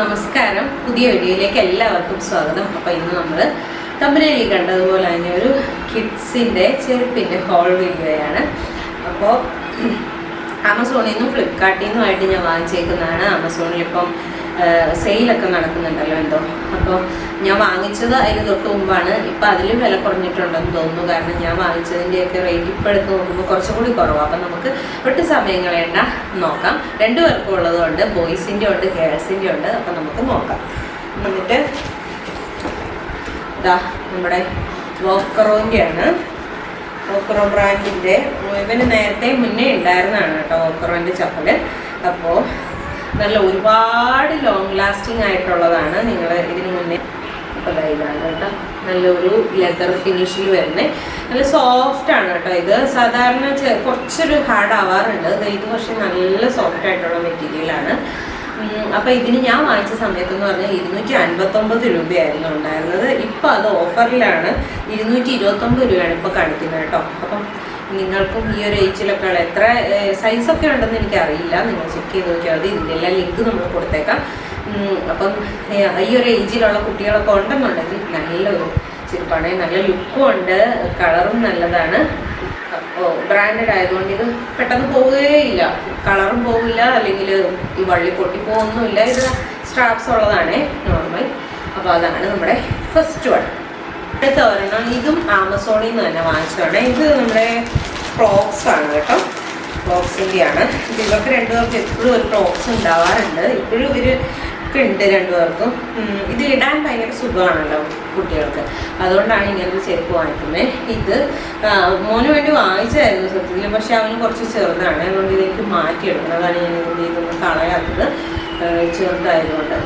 നമസ്കാരം. പുതിയ വീഡിയോയിലേക്ക് എല്ലാവർക്കും സ്വാഗതം. അപ്പോൾ ഇന്ന് നമ്മൾ തമ്പനയിൽ കണ്ടതുപോലെ തന്നെ ഒരു കിഡ്സിൻ്റെ ചെരുപ്പിൻ്റെ ഹോൾ വീഡിയോയാണ്. അപ്പോൾ ആമസോണിൽ നിന്നും ഫ്ലിപ്കാർട്ടിൽ നിന്നുമായിട്ട് ഞാൻ വാങ്ങിച്ചേക്കുന്നതാണ്. ആമസോണിലിപ്പം സെയിലൊക്കെ നടക്കുന്നുണ്ടല്ലോ എന്തോ. അപ്പോൾ ഞാൻ വാങ്ങിച്ചത് അതിന് തൊട്ട് മുമ്പാണ്. ഇപ്പം അതിലും വില കുറഞ്ഞിട്ടുണ്ടെന്ന് തോന്നുന്നു. കാരണം ഞാൻ വാങ്ങിച്ചതിൻ്റെയൊക്കെ റേറ്റ് ഇപ്പോൾ എടുത്ത് നോക്കുമ്പോൾ കുറച്ചും കൂടി കുറവാണ്. അപ്പം നമുക്ക് ഒട്ടും സമയം കളയണ്ട, നോക്കാം. രണ്ടു പേർക്കും ഉള്ളതുകൊണ്ട് ബോയ്സിൻ്റെ ഉണ്ട് ഗേൾസിൻ്റെ ഉണ്ട്. അപ്പം നമുക്ക് നോക്കാം. എന്നിട്ട് ഇതാ നമ്മുടെ വോക്കറോൻ്റെയാണ്. വോക്കറോ ബ്രാൻഡിൻ്റെ ഇവന് നേരത്തെ മുന്നേ ഉണ്ടായിരുന്നതാണ് കേട്ടോ വോക്കറോൻ്റെ ചപ്പൽ. അപ്പോൾ നല്ല ഒരുപാട് ലോങ് ലാസ്റ്റിംഗ് ആയിട്ടുള്ളതാണ്. നിങ്ങൾ ഇതിന് മുന്നേ അപ്പോൾ ഇതാണ് കേട്ടോ, നല്ലൊരു ലെതർ ഫിനിഷിൽ വരുന്നത്. നല്ല സോഫ്റ്റ് ആണ് കേട്ടോ. ഇത് സാധാരണ കുറച്ചൊരു ഹാർഡ് ആവാറുണ്ട്. ഇത് പക്ഷേ നല്ല സോഫ്റ്റ് ആയിട്ടുള്ള മെറ്റീരിയലാണ്. അപ്പോൾ ഇതിന് ഞാൻ വാങ്ങിച്ച സമയത്തെന്ന് പറഞ്ഞാൽ 259 രൂപയായിരുന്നു ഉണ്ടായിരുന്നത്. ഇപ്പോൾ അത് ഓഫറിലാണ് 229 രൂപയാണ് ഇപ്പോൾ കാണിക്കുന്നത് കേട്ടോ. അപ്പം നിങ്ങൾക്കും ഈ ഒരു ഏജിലൊക്കെ ഉള്ള എത്ര സൈസൊക്കെ ഉണ്ടെന്ന് എനിക്കറിയില്ല, നിങ്ങൾ ചെക്ക് ചെയ്ത് നോക്കിയാൽ മതി. ഇതിൻ്റെ എല്ലാ ലിങ്ക് നമ്മൾ കൊടുത്തേക്കാം. അപ്പം ഈ ഒരു ഏജിലുള്ള കുട്ടികളൊക്കെ ഉണ്ടെന്നുണ്ടെങ്കിൽ നല്ലൊരു ചെരുപ്പാണ്. നല്ല ലുക്കും ഉണ്ട്, കളറും നല്ലതാണ്. അപ്പോൾ ബ്രാൻഡഡ് ആയതുകൊണ്ട് ഇത് പെട്ടെന്ന് പോവുകയില്ല, കളറും പോവില്ല, അല്ലെങ്കിൽ ഈ വള്ളി പൊട്ടിപ്പോവൊന്നുമില്ല. ഇത് സ്ട്രാപ്സ് ഉള്ളതാണ് നോർമൽ. അപ്പോൾ അതാണ് നമ്മുടെ ഫസ്റ്റ് വൺ. അടുത്ത ഒരെണ്ണം ഇതും ആമസോണിൽ നിന്ന് തന്നെ വാങ്ങിച്ചതാണ്. ഇത് നമ്മുടെ ക്ലോക്സ് ആണ് കേട്ടോ, ക്ലോക്സിൻ്റെയാണ്. ഇവർക്ക് രണ്ടുപേർക്കും എപ്പോഴും ഒരു ക്ലോക്സ് ഉണ്ടാവാറുണ്ട്. ഇപ്പോഴും ഇവരൊക്കെ ഉണ്ട് രണ്ടുപേർക്കും. ഇത് ഇടാൻ ഭയങ്കര സുഖമാണല്ലോ കുട്ടികൾക്ക്, അതുകൊണ്ടാണ് ഇങ്ങനൊരു ചെരുപ്പ് വാങ്ങിക്കുന്നത്. ഇത് മോന് വേണ്ടി വാങ്ങിച്ചതായിരുന്നു സത്യത്തിൽ, പക്ഷെ അവന് കുറച്ച് ചെറുതാണ്. അതുകൊണ്ട് ഇതെനിക്ക് മാറ്റിയെടുക്കണം. അതാണ് ഞാൻ ഇതൊന്നും കളയാത്തത്, ചെറുതായതുകൊണ്ട്.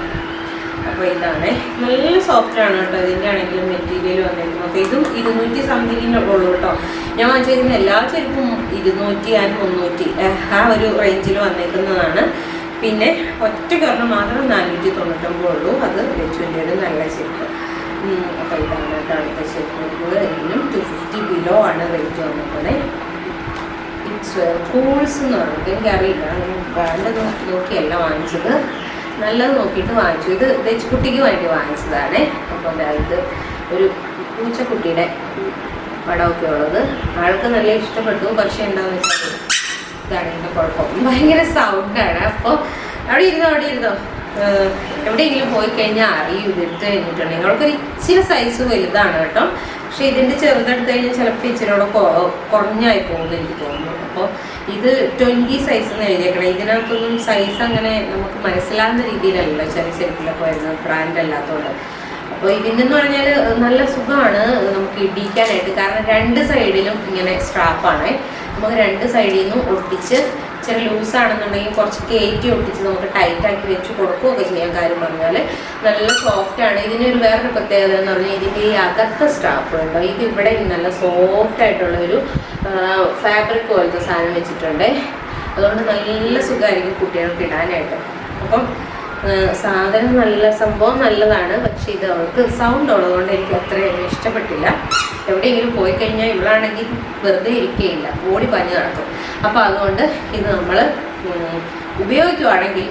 അപ്പോൾ ഇതാണ് നല്ല സോഫ്റ്റാണ് കേട്ടോ. ഇതിൻ്റെ ആണെങ്കിലും മെറ്റീരിയൽ വന്നിരിക്കും. അപ്പോൾ ഇതും 200 സംതിങ്ങിൻ്റെ ഉള്ളൂ കേട്ടോ. ഞാൻ വാങ്ങിച്ചിരിക്കുന്ന എല്ലാ ചെരുപ്പും 200 and 300 ആ ഒരു റേഞ്ചിൽ വന്നിരിക്കുന്നതാണ്. പിന്നെ ഒറ്റ കാരണം മാത്രം 499 ഉള്ളൂ. അത് വെച്ചുവിൻ്റെ ഒരു നല്ല ചെരുപ്പ്. അപ്പോൾ ഇതാണ് കേട്ടോ അടുത്ത ചെരുപ്പ്. ഇതിനും 250 ബിലോ ആണ് റേറ്റ് വന്നിരിക്കുന്നത്. ഇറ്റ്സ് കൂൾസ് എന്ന് പറഞ്ഞിട്ട് എനിക്കറിയില്ല, ബ്രാൻഡ് നോക്കിയല്ല വാങ്ങിച്ചത്, നല്ലത് നോക്കിയിട്ട് വാങ്ങിച്ചു. ഇത് ദച്ചുകുട്ടിക്ക് വേണ്ടി വാങ്ങിച്ചതാണ്. അപ്പോൾ ഇത് ഒരു പൂച്ചക്കുട്ടിയുടെ പടമൊക്കെ ഉള്ളത്. ആൾക്ക് നല്ല ഇഷ്ടപ്പെട്ടു. പക്ഷേ എന്താണെന്ന് വെച്ചാൽ ഇതാണ് ഇതിൻ്റെ കുഴപ്പം, ഭയങ്കര സൗണ്ടാണ്. അപ്പോൾ അവിടെ ഇരുന്നോ എവിടെയെങ്കിലും പോയി കഴിഞ്ഞാൽ അറിയും ഇതിട്ട് കഴിഞ്ഞിട്ടുണ്ടെങ്കിൽ. അവൾക്കൊരു ഇച്ചിരി സൈസ് വലുതാണ് കേട്ടോ. പക്ഷേ ഇതിൻ്റെ ചെറുതെടുത്ത് കഴിഞ്ഞാൽ ചിലപ്പോൾ ഇച്ചിരിയോടെ കുറഞ്ഞായി പോകുമെന്ന് എനിക്ക് തോന്നുന്നു. അപ്പോൾ ഇത് 20 സൈസ് എന്ന് എഴുതിയേക്കണം. ഇതിനകത്തൊന്നും സൈസ് അങ്ങനെ നമുക്ക് മനസ്സിലാകുന്ന രീതിയിലല്ലോ ചെറിയ ചെരുപ്പിലൊക്കെ വരുന്നത്, ബ്രാൻഡ് അല്ലാത്തതുകൊണ്ട്. അപ്പോൾ ഇതിനെന്ന് പറഞ്ഞാൽ നല്ല സുഖമാണ് നമുക്ക് ഇടിക്കാനായിട്ട്. കാരണം രണ്ട് സൈഡിലും ഇങ്ങനെ സ്ട്രാപ്പാണ്. നമുക്ക് രണ്ട് സൈഡിൽ നിന്നും ഒട്ടിച്ച്, ചെറിയ ലൂസാണെന്നുണ്ടെങ്കിൽ കുറച്ച് കയറ്റി ഒട്ടിച്ച് നമുക്ക് ടൈറ്റാക്കി വെച്ച് കൊടുക്കുകയൊക്കെ ചെയ്യാൻ. കാര്യം പറഞ്ഞാൽ നല്ല സോഫ്റ്റാണ്. ഇതിനൊരു വേറൊരു പ്രത്യേകത എന്ന് പറഞ്ഞാൽ ഇതിൻ്റെ ഈ അകത്തെ സ്ട്രാപ്പ് ഉണ്ടോ, ഇത് ഇവിടെ നല്ല സോഫ്റ്റായിട്ടുള്ളൊരു ഫാബ്രിക് പോലത്തെ സാധനം വെച്ചിട്ടുണ്ട്. അതുകൊണ്ട് നല്ല സുഖമായിരിക്കും കുട്ടികൾക്ക് ഇടാനായിട്ട്. അപ്പം സാധനം നല്ല സംഭവം നല്ലതാണ്. പക്ഷേ ഇത് അവൾക്ക് സൗണ്ട് ഉള്ളതുകൊണ്ട് എനിക്ക് അത്രയും ഇഷ്ടപ്പെട്ടില്ല. എവിടെയെങ്കിലും പോയി കഴിഞ്ഞാൽ ഇവളാണെങ്കിൽ വെറുതെ ഇരിക്കുകയില്ല, ഓടി പഞ്ഞ് നടക്കും. അപ്പോൾ അതുകൊണ്ട് ഇത് നമ്മൾ ഉപയോഗിക്കുവാണെങ്കിൽ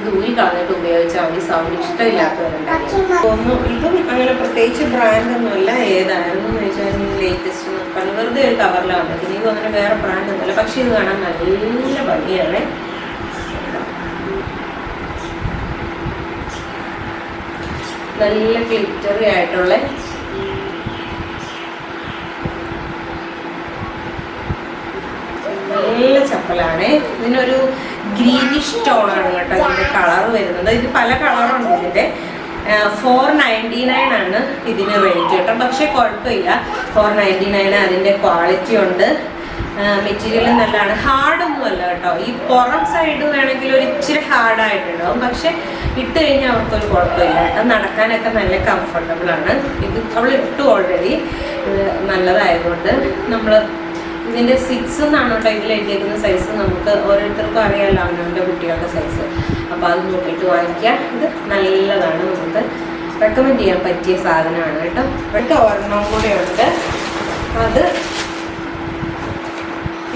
ഇത് ഊരി കളഞ്ഞിട്ട് ഉപയോഗിച്ചാൽ മതി. സൗണ്ട് ഇഷ്ടമില്ലാത്തവരുണ്ടാകും. ഇതും അങ്ങനെ പ്രത്യേകിച്ച് ബ്രാൻഡൊന്നുമല്ല. ഏതായിരുന്നു എന്ന് വെച്ചാൽ ലേറ്റസ്റ്റ് പറഞ്ഞു വെറുതെ ഒരു കവറിലാണ് വന്നിരിക്കുന്നത്. ഇത് അങ്ങനെ വേറെ ബ്രാൻഡൊന്നുമല്ല. പക്ഷേ ഇത് കാണാൻ നല്ല ഭംഗിയാണ്. നല്ല ഗ്ലിറ്ററി ആയിട്ടുള്ള നല്ല ചപ്പലാണ്. ഇതിനൊരു ഗ്രീനിഷ് ടോണാണ് കേട്ടോ ഇതിൻ്റെ കളർ വരുന്നത്. ഇത് പല കളറുണ്ട്. ഇതിൻ്റെ 499 ആണ് ഇതിന് റേറ്റ് കേട്ടോ. പക്ഷേ കുഴപ്പമില്ല, 499. അതിൻ്റെ ക്വാളിറ്റി ഉണ്ട്, മെറ്റീരിയൽ നല്ലതാണ്. ഹാർഡൊന്നും അല്ല കേട്ടോ. ഈ പുറം സൈഡ് വേണമെങ്കിൽ ഒരു ഇച്ചിരി ഹാർഡായിട്ടുണ്ടാവും, പക്ഷെ ഇട്ട് കഴിഞ്ഞാൽ അവർക്കൊരു കുഴപ്പമില്ല കേട്ടോ. നടക്കാനൊക്കെ നല്ല കംഫർട്ടബിളാണ്. ഇത് അവൾ ഇട്ടു ഓൾറെഡി, നല്ലതായതുകൊണ്ട്. നമ്മൾ ഇതിൻ്റെ 6 എന്നാണ് കേട്ടോ ഇതിൽ എഴുതിയിരിക്കുന്ന സൈസ്. നമുക്ക് ഓരോരുത്തർക്കും അറിയാമല്ലോ അവനവൻ്റെ കുട്ടികളുടെ സൈസ്. അപ്പോൾ അത് നോക്കിയിട്ട് വാങ്ങിക്കാം. ഇത് നല്ലതാണ്, നമുക്ക് റെക്കമെൻഡ് ചെയ്യാൻ പറ്റിയ സാധനമാണ് കേട്ടോ. ഇവിടുത്തെ ഒരെണ്ണം കൂടെ ഉണ്ട്. അത്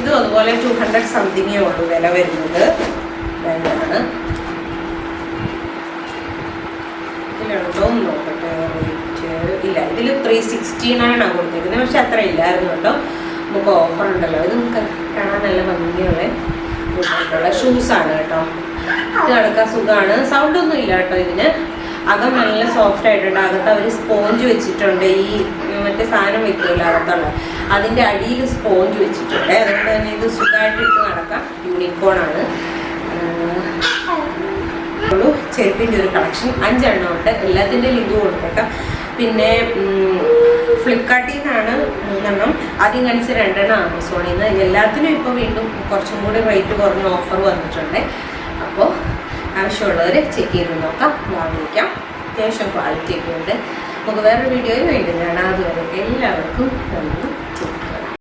ഇതും അതുപോലെ 200 സംതിങ്ങേ ഉള്ളൂ വില വരുന്നത്. ഇതാണ് ഇതിലുണ്ടോ എന്ന് നോക്കട്ടെ. റേറ്റ് ഇല്ല, ഇതിൽ 369 കൊടുത്തിരിക്കുന്നത്. പക്ഷെ അത്ര ഇല്ലായിരുന്നു കേട്ടോ. നമുക്ക് ഓഫർ ഉണ്ടല്ലോ. ഇത് നമുക്ക് കാണാൻ നല്ല ഭംഗിയുള്ള ഷൂസാണ് കേട്ടോ. ഇത് കിടക്കാൻ സുഖമാണ്. സൗണ്ടൊന്നും ഇല്ല കേട്ടോ ഇതിന്. അകം നല്ല സോഫ്റ്റ് ആയിട്ടുണ്ട്. അകത്ത് അവർ സ്പോഞ്ച് വെച്ചിട്ടുണ്ട്. ഈ മറ്റേ സാധനം വെക്കുമല്ലോ അകത്തുള്ള, അതിൻ്റെ അടിയിൽ സ്പോഞ്ച് വെച്ചിട്ടുണ്ട്. അതുകൊണ്ട് തന്നെ ഇത് സുഖമായിട്ട് ഇട്ട് നടക്കാം. യൂണിക്കോണാണ്. ചെരുപ്പിൻ്റെ ഒരു കളക്ഷൻ 5 എണ്ണം ഉണ്ട്. എല്ലാത്തിൻ്റെ ലിങ്ക് കൊടുത്തേക്കാം. പിന്നെ ഫ്ലിപ്കാർട്ടിൽ നിന്നാണ് 3 എണ്ണം, ആദ്യം കാണിച്ച 2 എണ്ണം ആമസോണിൽ നിന്ന്. എല്ലാത്തിനും ഇപ്പോൾ വീണ്ടും കുറച്ചും കൂടി റേറ്റ് കുറഞ്ഞ ഓഫർ വന്നിട്ടുണ്ട്. അപ്പോൾ ആവശ്യമുള്ളവർ ചെക്ക് ചെയ്ത് നോക്കാം, വാങ്ങിക്കാം. അത്യാവശ്യം ക്വാളിറ്റി ഒക്കെ ഉണ്ട്. നമുക്ക് വേറൊരു വീഡിയോയിൽ വീണ്ടും കാണാം. അതുവരെ എല്ലാവർക്കും നന്ദി.